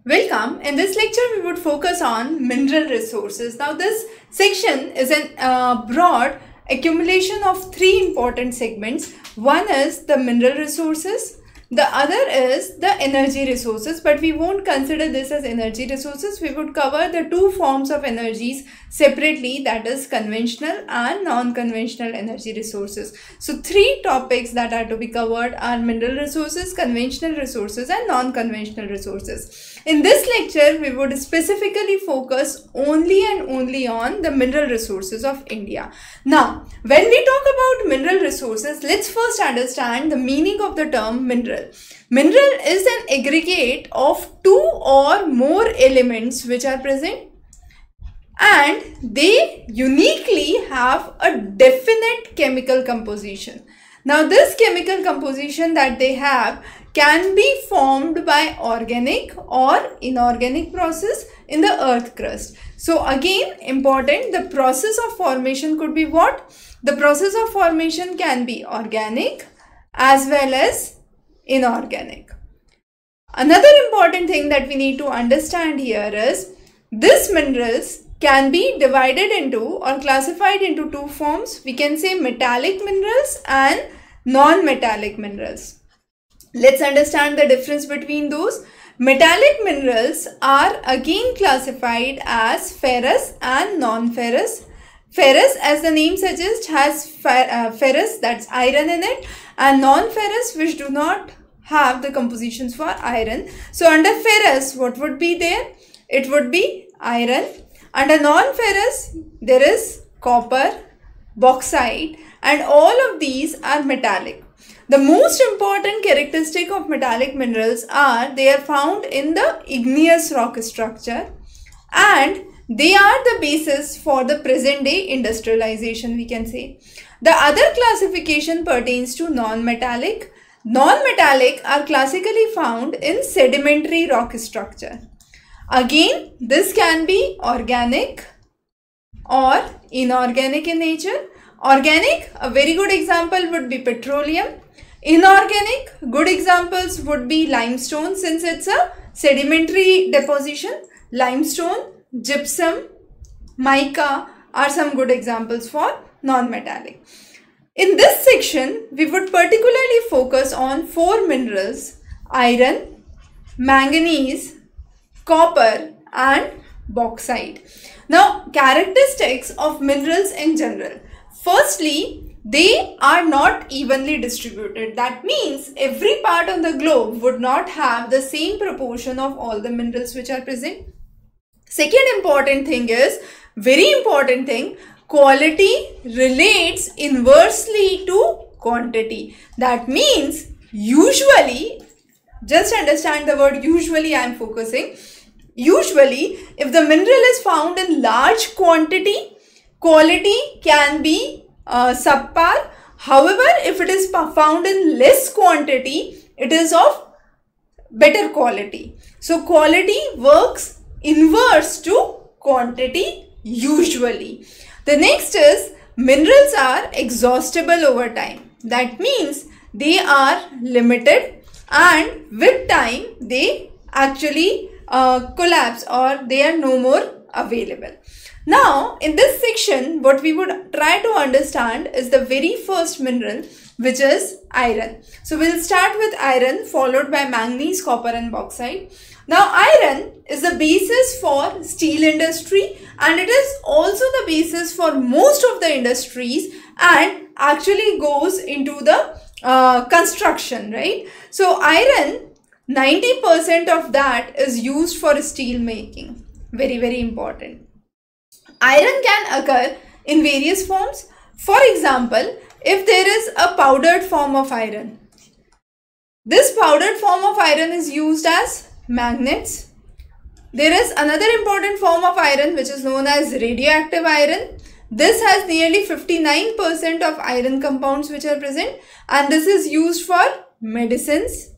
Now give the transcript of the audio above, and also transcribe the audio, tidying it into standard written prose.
Welcome. In this lecture, we would focus on mineral resources. Now, this section is a broad accumulation of three important segments. One is the mineral resources. The other is the energy resources, but we won't consider this as energy resources. We would cover the two forms of energies separately, that is conventional and non-conventional energy resources. So three topics that are to be covered are mineral resources, conventional resources and non-conventional resources. In this lecture, we would specifically focus only and only on the mineral resources of India. Now, when we talk about mineral resources, let's first understand the meaning of the term mineral. Mineral is an aggregate of two or more elements which are present and they uniquely have a definite chemical composition. Now, this chemical composition that they have can be formed by organic or inorganic process in the earth crust. So again, important, the process of formation could be what? The process of formation can be organic as well as inorganic. Another important thing that we need to understand here is these minerals can be divided into or classified into two forms. We can say metallic minerals and non-metallic minerals. Let's understand the difference between those. Metallic minerals are again classified as ferrous and non-ferrous. Ferrous, as the name suggests, has ferrous, that's iron in it, and non-ferrous, which do not have the compositions for iron. So under ferrous, what would be there? It would be iron. Under non-ferrous, there is copper, bauxite, and all of these are metallic. The most important characteristic of metallic minerals are they are found in the igneous rock structure and they are the basis for the present day industrialization, we can say. The other classification pertains to non-metallic. Non-metallic are classically found in sedimentary rock structure. Again, this can be organic or inorganic in nature. Organic, a very good example would be petroleum. Inorganic, good examples would be limestone, since it's a sedimentary deposition. Limestone, gypsum, mica are some good examples for non-metallic. In this section, we would particularly focus on four minerals: iron, manganese, copper and bauxite. Now, characteristics of minerals in general. Firstly, they are not evenly distributed. That means every part on the globe would not have the same proportion of all the minerals which are present. Second important thing is, very important thing, quality relates inversely to quantity. That means usually, just understand the word usually I am focusing. Usually, if the mineral is found in large quantity, quality can be subpar. However, if it is found in less quantity, it is of better quality. So, quality works inverse to quantity usually. The next is minerals are exhaustible over time. That means they are limited and with time they actually collapse or they are no more available. Now, in this section, what we would try to understand is the very first mineral, which is iron. So, we'll start with iron, followed by manganese, copper and bauxite. Now, iron is the basis for steel industry and it is also the basis for most of the industries and actually goes into the construction, right? So, iron, 90% of that is used for steel making. Very, very important. Iron can occur in various forms. For example, if there is a powdered form of iron, this powdered form of iron is used as magnets. There is another important form of iron which is known as radioactive iron. This has nearly 59% of iron compounds which are present and this is used for medicines,